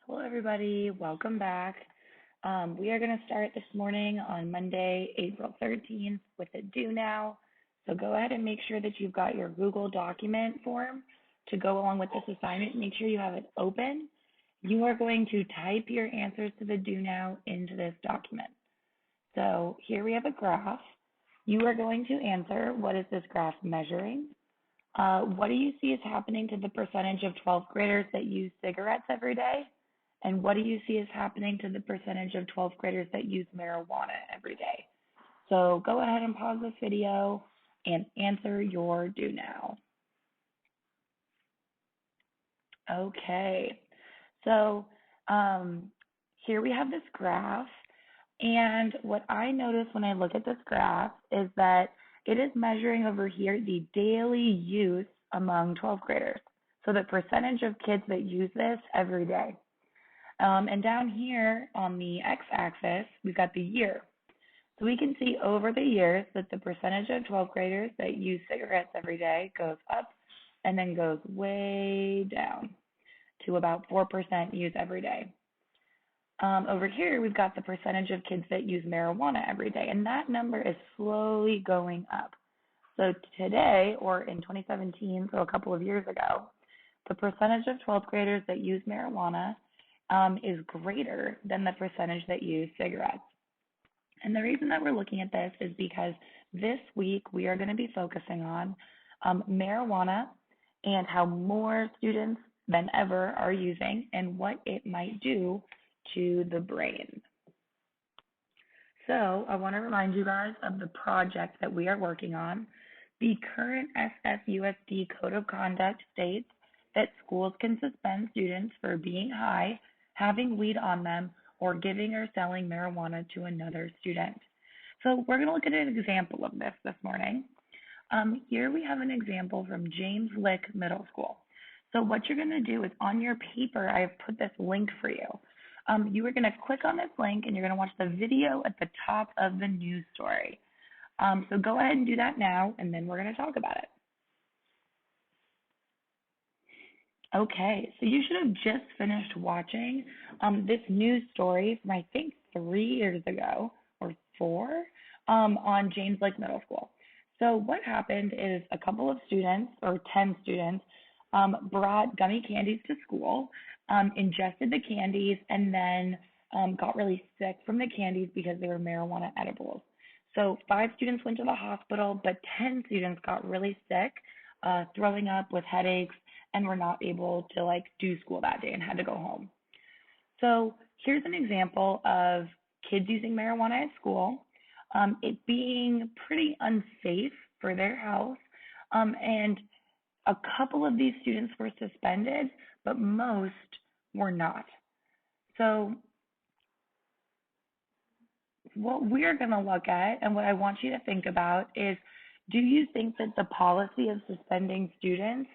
Hello, everybody. Welcome back. We are going to start this morning on Monday, April 13th with a do now. So go ahead and make sure that you've got your Google document form to go along with this assignment. Make sure you have it open. You are going to type your answers to the do now into this document. So here we have a graph. You are going to answer, what is this graph measuring? What do you see is happening to the percentage of 12th graders that use cigarettes every day? And what do you see is happening to the percentage of 12th graders that use marijuana every day? So go ahead and pause this video and answer your do now. Okay, so here we have this graph. And what I notice when I look at this graph is that it is measuring over here the daily use among 12th graders. So the percentage of kids that use this every day. And down here on the x-axis, we've got the year. So we can see over the years that the percentage of 12th graders that use cigarettes every day goes up and then goes way down to about 4% use every day. Over here, we've got the percentage of kids that use marijuana every day, and that number is slowly going up. So today, or in 2017, so a couple of years ago, the percentage of 12th graders that use marijuana is greater than the percentage that use cigarettes. And the reason that we're looking at this is because this week we are going to be focusing on marijuana and how more students than ever are using and what it might do to the brain. So I want to remind you guys of the project that we are working on. The current SFUSD Code of Conduct states that schools can suspend students for being high, having weed on them, or giving or selling marijuana to another student. So we're going to look at an example of this morning. Here we have an example from James Lick Middle School. So what you're going to do is on your paper, I have put this link for you. You are going to click on this link and you're going to watch the video at the top of the news story. So go ahead and do that now, and then we're going to talk about it. Okay, so you should have just finished watching this news story from, I think, 3 years ago or 4 on James Lick Middle School. So what happened is a couple of students, or 10 students, brought gummy candies to school, ingested the candies, and then got really sick from the candies because they were marijuana edibles. So 5 students went to the hospital, but 10 students got really sick, throwing up with headaches, and were not able to do school that day and had to go home. So here's an example of kids using marijuana at school, it being pretty unsafe for their health, and a couple of these students were suspended, but most were not. So what we're going to look at and what I want you to think about is, do you think that the policy of suspending students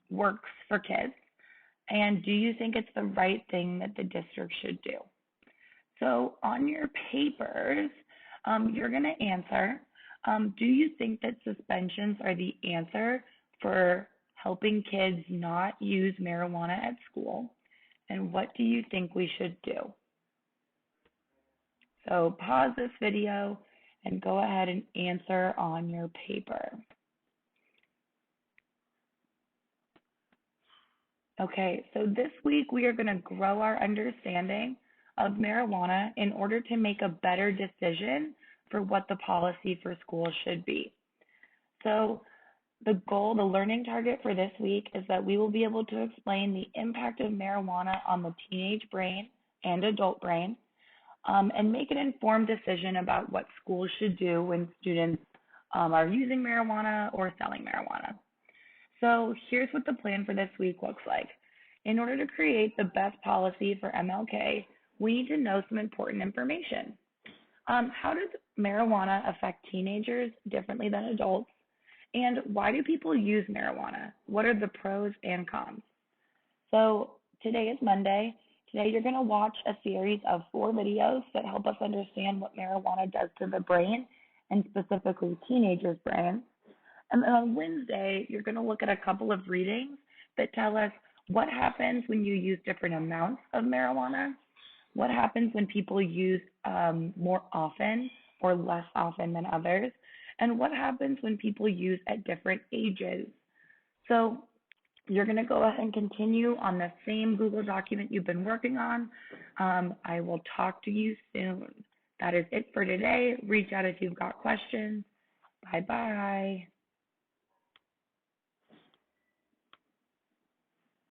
works for kids? And do you think it's the right thing that the district should do? So on your papers, you're going to answer, do you think that suspensions are the answer for helping kids not use marijuana at school? And what do you think we should do? So pause this video and go ahead and answer on your paper. Okay, so this week we are going to grow our understanding of marijuana in order to make a better decision for what the policy for schools should be. So the goal, the learning target for this week is that we will be able to explain the impact of marijuana on the teenage brain and adult brain, and make an informed decision about what schools should do when students are using marijuana or selling marijuana. So here's what the plan for this week looks like. In order to create the best policy for MLK, we need to know some important information. How does marijuana affect teenagers differently than adults? And why do people use marijuana? What are the pros and cons? So today is Monday. Today you're going to watch a series of 4 videos that help us understand what marijuana does to the brain, and specifically teenagers' brains. And then on Wednesday, you're going to look at a couple of readings that tell us What happens when you use different amounts of marijuana? What happens when people use more often or less often than others? And what happens when people use at different ages? So you're going to go ahead and continue on the same Google document you've been working on. I will talk to you soon. That is it for today. Reach out if you've got questions. Bye bye.